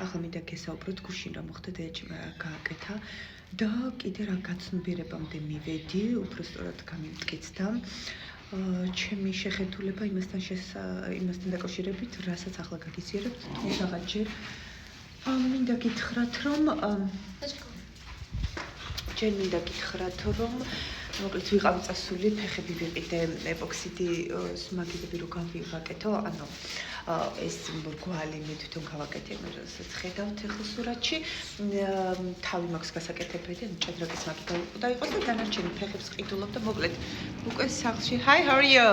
ახლა მინდა გესაუბროთ გუშინ რა მოხდა დედაჩემ რა გააკეთა და კიდე რა გაცნობიერებამდე მივედი, უბრალოდ გამიმტკიცდა. ჩემი შეხედულება იმასთან დაკავშირებით, რასაც ახლა გაგიზიარებთ, თუმცაღაჯერ მინდა გითხრათ, რომ ჯერ მინდა გითხრათ, რომ მოკლედ ვიყავი წასული, ფეხები ვიყიდე ეპოქსიდი მაგიდები რო გავაკეთო, ანუ ეს გვალი მე თვითონ გავაკეთე, რასაც ხედავთ ახლა სურათში, თავი მაქვს გასაკეთებელი, ანუ ჭადრაკის მაგი გაუყდა იყოს და დანარჩენი ფეხებს ყიდულობ და მოკლედ უკვე სახლში. Hi, how are you?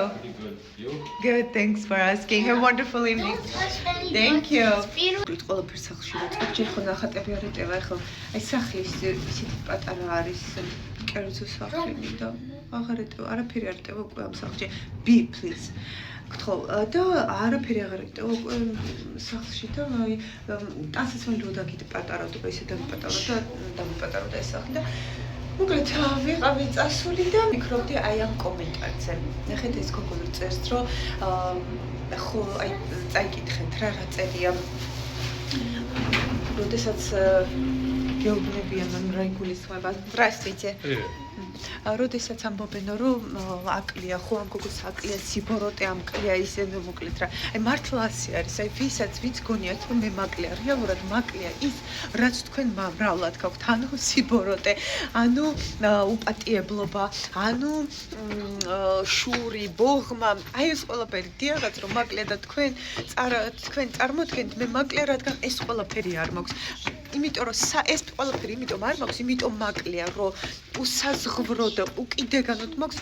You? Good, thanks for asking. Have a wonderful evening. Thank you. ყველაფერს სახლში ვაწყებ, ჯერ ხო ნახატები არ ეტევა, ახლა აი სახლი ისეთი პატარა არის. კერძო სახლი და აღარ ეტევა, არაფერი არ ეტევა უკვე ამ სახლში. Be please. გთხოვ და არაფერი აღარ ეტევა უკვე სახლში და აი ტანსაცმელი რო დაგიდე პატარავდა, ისე დამიპატარავდა ეს სახლი და მოკლედ ვიყავი წასული და მიკრობდი აი ამ კომენტარზე. ნახეთ ეს გოგო წერს, რომ ხო აი წაიკითხეთ რა წერია. როდესაც გეუბნებიან ამ რა იგულისხმება. Здравствуйте. როდესაც ამბობენ რომ აკლია, ხო ამ გოგოს აკლია, სიბოროტე ამკლია, ისე მოკლედ რა. აი მართლა ასე არის. აი ვისაც ვიც გონიათ რომ მე მაკლია, რეალურად მაკლია ის, რაც თქვენ მრავლად გაქვთ, ანუ სიბოროტე, ანუ უპატიებლობა, ანუ შური, ბოღმა, აი ეს ყველაფერი დიახაც რომ მაკლია და თქვენ წარმოადგენთ მე მაკლია, რადგან ეს ყველაფერი არ მაქვს. იმიტომ რომ ეს ყველაფერი იმიტომ არ მაქვს, იმიტომ მაკლია, რომ უსაზღვრო და უკიდეგანოდ მაქვს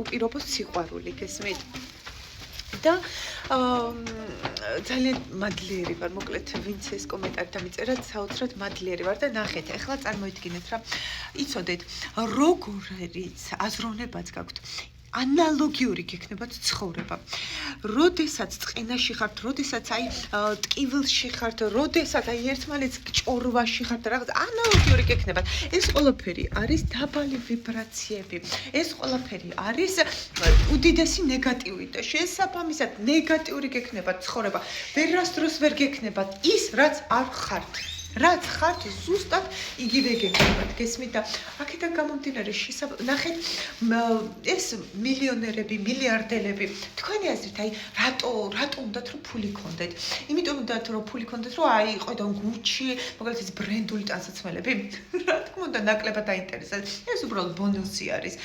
უპირობო სიყვარული, გესმით? და ძალიან მადლიერი ვარ, მოკლედ ვინც ეს კომენტარი დამიწერა, საოცრად მადლიერი ვარ და ნახეთ, ახლა წარმოიდგინეთ რა, იცოდეთ, როგორიც აზროვნებაც გაქვთ. ანალოგიური გექნებათ ცხოვრება. როდესაც წყინაში ხართ, როდესაც აი ტკივილში ხართ, როდესაც აი ერთმანეთს ჭორვაში ხართ, რაღაც ანალოგიური გექნებათ. ეს ყველაფერი არის დაბალი ვიბრაციები. ეს ყველაფერი არის უდიდესი ნეგატივი და შესაბამისად ნეგატიური გექნებათ ცხოვრება. ვერასდროს ვერ გექნებათ ის, რაც არ ხართ. რაც ხართ ზუსტად იგივე გექნებათ, გესმით და აქედან გამომდინარე ნახეთ ეს მილიონერები, მილიარდელები, თქვენი აზრით აი რატო უნდათ რომ ფული გქონდეთ? იმიტომ უნდათ რომ ფული გქონდეთ, რომ აი იყოდან გუჩი, მოკლედ ეს ბრენდული ტანსაცმელები. რა თქმა უნდა, ნაკლებად აინტერესებს. ეს უბრალოდ ბონუსი არის.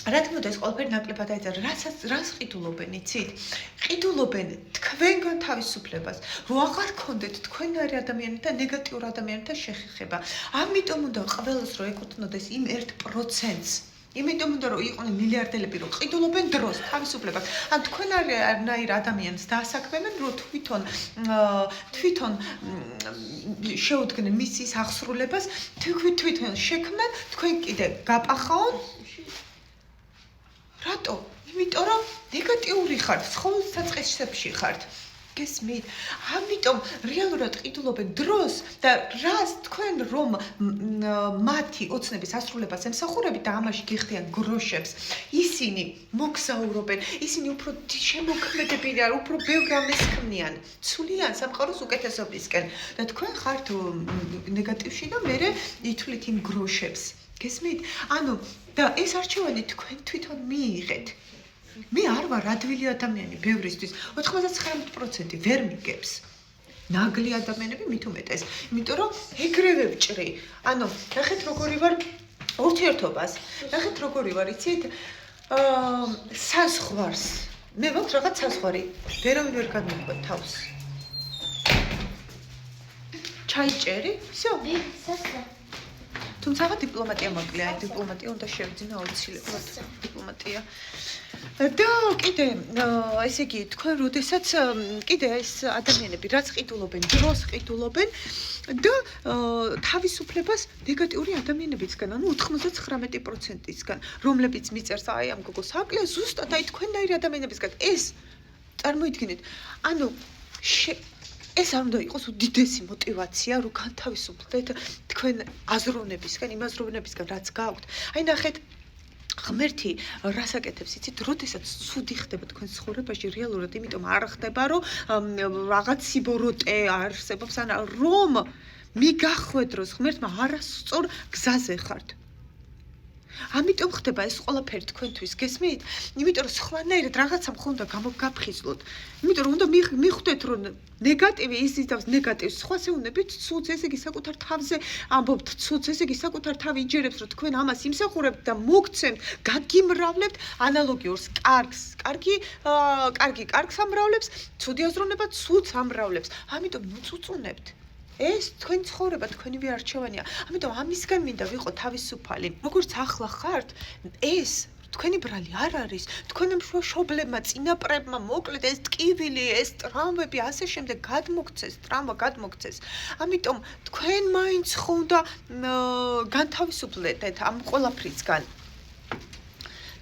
რა თქმა უნდა ეს ყველაფერი ნაკლებად აიწერა. რას ყიდულობენ, იცით? ყიდულობენ თქვენგან თავისუფლებას, რომ აღარ გქონდეთ თქვენარი ადამიანთა ნეგატიურ ადამიანთა შეხება. ამიტომ უნდა ყველას რომ ეკუთვნოდეს იმ 1%-ს. იმიტომ უნდა რომ იყვნენ მილიარდელები, რომ ყიდულობენ დროს, თავისუფლებას. ან თქვენ არნაირ ადამიანს დაასაქმებენ, რომ თვითონ შეუდგნენ მისის აღსრულებას, თვითონ შექმნან, თქვენ კიდე გაპახაონ. რატო? იმიტომ რომ ნეგატიური ხართ, ცხოვლის საწყისებში ხართ. გესმით? ამიტომ რეალურად ყიდულობენ დროს და რას თქვენ რომ მათი ოცნების ასრულებას ემსახურებით და ამაში გიხდიან გროშებს, ისინი მოგზაურობენ, ისინი უფრო შემოქმედებიანი არ, უფრო ბევრ რამეს ქმნიან, ცვლიან სამყაროს უკეთესობისკენ და თქვენ ხართ ნეგატივში და მერე ითვლით იმ გროშებს. გესმით? ანუ და ეს არჩევანი თქვენ თვითონ მიიღეთ. მე არ ვარ ადვილი ადამიანი ბევრისთვის 99% ვერ მიგებს. ნაგლი ადამიანები მით უმეტეს, იმიტომ რომ ეგრევე ვჭრი. ანუ ნახეთ როგორი ვარ ურთიერთობას. ნახეთ როგორი ვარ, იცით? საზღვარს. მე მაქვს რაღაც საზღვარი. ვერავინ ვერ განმოყვეთ თავს. ჩაიჭერი? всё. თუმცა დიპლომატია მოკლია, დიპლომატია უნდა შევძინა აუცილებლად დიპლომატია. და კიდე ესე იგი თქვენ როდესაც კიდე ეს ადამიანები რაც ყიდულობენ, დროს ყიდულობენ და თავისუფლებას ნეგატიური ადამიანებისგან, ანუ 99%-ისგან, რომლებიც მიწერს აი ამ გოგოს აკლია ზუსტად აი თქვენნაირი ადამიანებისგან. ეს წარმოიდგინეთ, ანუ ეს არ უნდა იყოს უდიდესი мотиваცია, რომ განთავისუფლდეთ თქვენ აზროვნებისგან, იმ აზროვნებისგან, რაც გაქვთ. აი ნახეთ ღმერთი რას აკეთებს იცით, როდესაც ცუდი ხდება თქვენს ცხოვრებაში რეალურად, იმიტომ არ ხდება, რომ რაღაც სიბოროტე არსებობს, ან რომ მიგახვედროს ღმერთმა არასწორ გზაზე ხართ. ამიტომ ხდება ეს ყველაფერი თქვენთვის, გესმით? იმიტომ რომ სხვანაირად რაღაცა მხოლოდ გამოგაფხიზლოთ. იმიტომ რომ უნდა მიხვდეთ, რომ ნეგატივი იზიდავს ნეგატივს, სხვას ეუბნებით ცუდს, ესე იგი საკუთარ თავზე ამბობთ ცუდს, ესე იგი საკუთარ თავი იჯერებს, რომ თქვენ ამას იმსახურებთ და მოგცემთ, გაგიმრავლებთ ანალოგიურს, კარგი კარგს ამრავლებს, ცუდი აზროვნება ცუდს ამრავლებს. ამიტომ მოწუწუნებთ. ეს თქვენი ცხოვრება, თქვენივე არჩევანია. ამიტომ ამისგან მინდა ვიყო თავისუფალი. როგორც ახლა ხართ, ეს თქვენი ბრალი არ არის. თქვენ მშობლებმა, წინაპრებმა, მოკლედ ეს ტკივილი, ეს ტრამვები, ასე შემდეგ გადმოგცეს. ამიტომ თქვენ მაინც ხო უნდა განთავისუფლდეთ ამ ყველაფრისგან.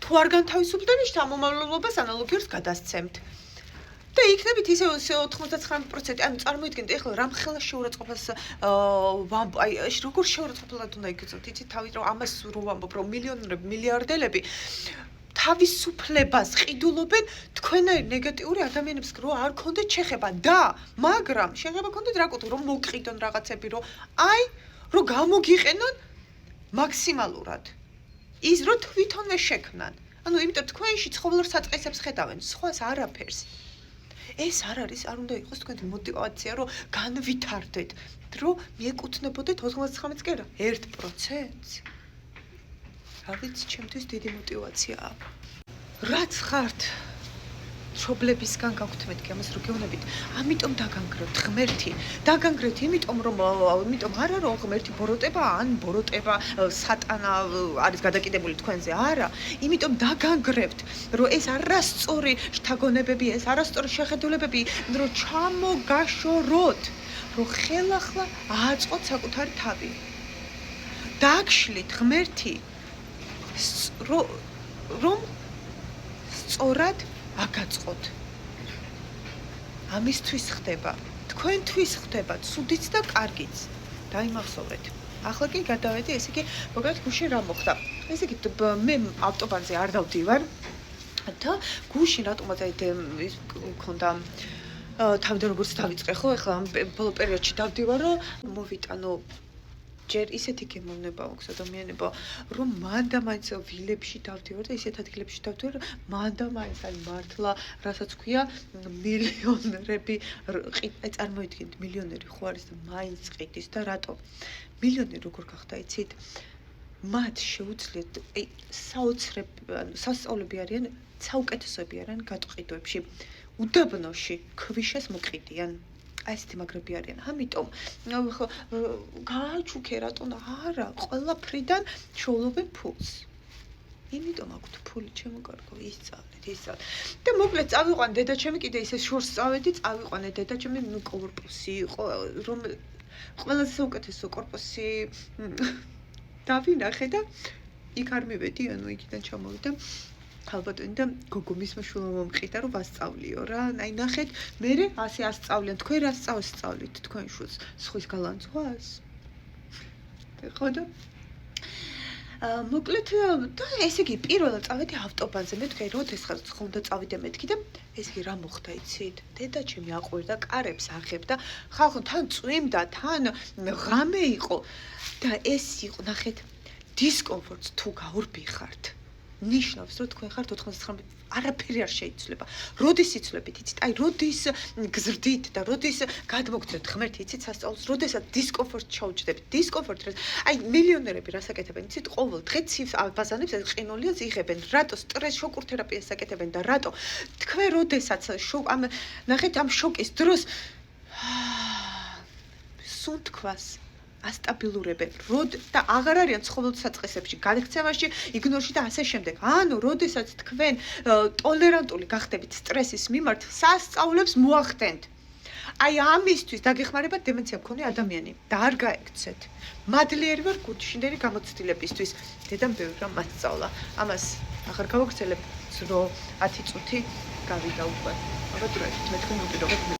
თუ არ განთავისუფლდებით, ამ მომავლობას ანალოგიურს გადასცემთ. და იქნებით ისე 99%, ანუ წარმოიდგინეთ, ეხლა რამ ხელა შეურაცხყოფას როგორ შეურაცხყოფლად უნდა იგრძნოთ, იცით, თავით რომ ამას რო ვამბობ, რომ მილიონერები, მილიარდელები თავისუფლებას ყიდულობენ თქვენაირ ნეგატიური ადამიანებს, რომ არ ქონდეთ შეხება და, მაგრამ შეხება ქონდეთ რაკუთი, რომ მოგყიდონ რაღაცები, რომ რომ გამოგიყენონ მაქსიმალურად. ის რომ თვითონვე შექმნან. ანუ იმიტომ თქვენში ცხოველ საწყისებს ხედავენ, სხვას არაფერს. ეს არ არის, არ უნდა იყოს თქვენი мотиваცია, რომ განვითარდეთ, რომ მიეკუთვნებოდეთ 99-ს კი არა, 1%-ს. რა ვიცი, ჩემთვის დიდი мотиваციაა. რაც ხართ მშობლებისგან გაქვთ მეთქი, ამას რო გეუბნებით, ამიტომ დაგანგრევთ ღმერთი. დაგანგრევთ იმიტომ არა რომ ღმერთი ბოროტება, ან ბოროტება სატანა არის გადაკიდებული თქვენზე, არა. იმიტომ დაგანგრევთ, რომ ეს არასწორი შთაგონებები, ეს არასწორი შეხედულებები, რომ ჩამოგაშოროთ, რომ ხელახლა ააწყოთ საკუთარი თავი. დაგშლით ღმერთი, რომ სწორად აგაწყოთ. ამისთვის ხდება, თქვენთვის ხდება, ცუდიც და კარგიც. დაიმახსოვრეთ. ახლა კი გადავედი, ესე იგი, მოკლედ გუშინ რა მოხდა. ესე იგი, მე ავტობანზე არ დავდივარ და გუშინ რატომაც ის მქონდა თავიდან როგორც დავიწყე, ხო, ახლა ამ ბოლო პერიოდში დავდივარ, რომ მოვიტანო ჯერ ისეთი გემოვნება აქვს ადამიანებო, რომ მანდა მაინც ვილებში დავდივარ და ისეთ ადგილებში დავდივარ, რომ მანდა მაინც აი მართლა, რასაც ქვია, მილიონერები წარმოიდგინეთ, მილიონერი ხო არის და მაინც ყიდის და რატო? მილიონერი როგორ გახდა, იცით? მათ შეუძლიათ სასწავლები არიან, საუკეთესოები არიან გატყიდვებში. უდაბნოში ქვიშას მოკიდიან. ესეთი მაგრები არიან. ამიტომ გააჩუქე რატომ არა, ყველაფრიდან შოულობენ ფულს. იმიტომ აქვთ ფული, ჩემო კარგო, ისწავლეთ. და მოკლედ წავიყვან დედაჩემი, კიდე ისე შორს წავედი, წავიყვანე დედაჩემი კორპუსი იყო, რომ ყველაზე საუკეთესო კორპუსი დავინახე და იქ არ მივედი, ანუ იქიდან ჩამოვიდა. ალბათონი და გოგო მისმა შვილმა მომყიდა რომ ვასწავლიო რა. აი ნახეთ, მე ასე ასწავლიან, თქვენ რა სწავლით თქვენ შვილს? სხვის გალანძღვას? ხო და მოკლედ და ესე იგი პირველად წავედი ავტობანზე, მე თქვი როდესაც ხონდა წავიდე მეთქი და ესე იგი რა მოხდა იცით? დედაჩემი აყვერდა კარებს ახებდა, ხალხო თან წვიმდა, თან ღამე იყო და ეს იყო ნახეთ დისკომფორტს თუ გაურბიხართ. ნიშნავს, რომ თქვენ ხართ 99 არაფერი არ შეიცვლება. როდის იცვლებით, იცით? აი, როდის გზრდით და როდის გადმოგცემთ ღმერთი, იცით, სასწაულს, როდესაც დისკომფორტს ჩაუჯდებით. დისკომფორტს, აი, მილიონერები რას აკეთებენ, იცით? ყოველ დღე ცივ ბაზანებს ყინულიას იღებენ. რატო სტრეს შოკურ თერაპიას აკეთებენ და რატო? თქვენ როდესაც ნახეთ ამ შოკის დროს სუნთქვას ასტაბილურებენ, და აღარ არიან ცხოველ საწყისებში, გადაქცევაში, იგნორში და ასე შემდეგ. ანუ, როდესაც თქვენ ტოლერანტული გახდებით სტრესის მიმართ, სასწაულებს მოახდენთ. აი ამისთვის დაგეხმარება დემენცია მქონე ადამიანი და არ გაექცეთ. მადლიერი ვარ გულშინდელი გამოცდილებისთვის. დედამ ბევრ რამ მასწავლა. ამას აღარ გავაგრძელებ, რომ 10 წუთი გავიდა უკვე. აბა თუ რა, მე თქვენ მოპირობთ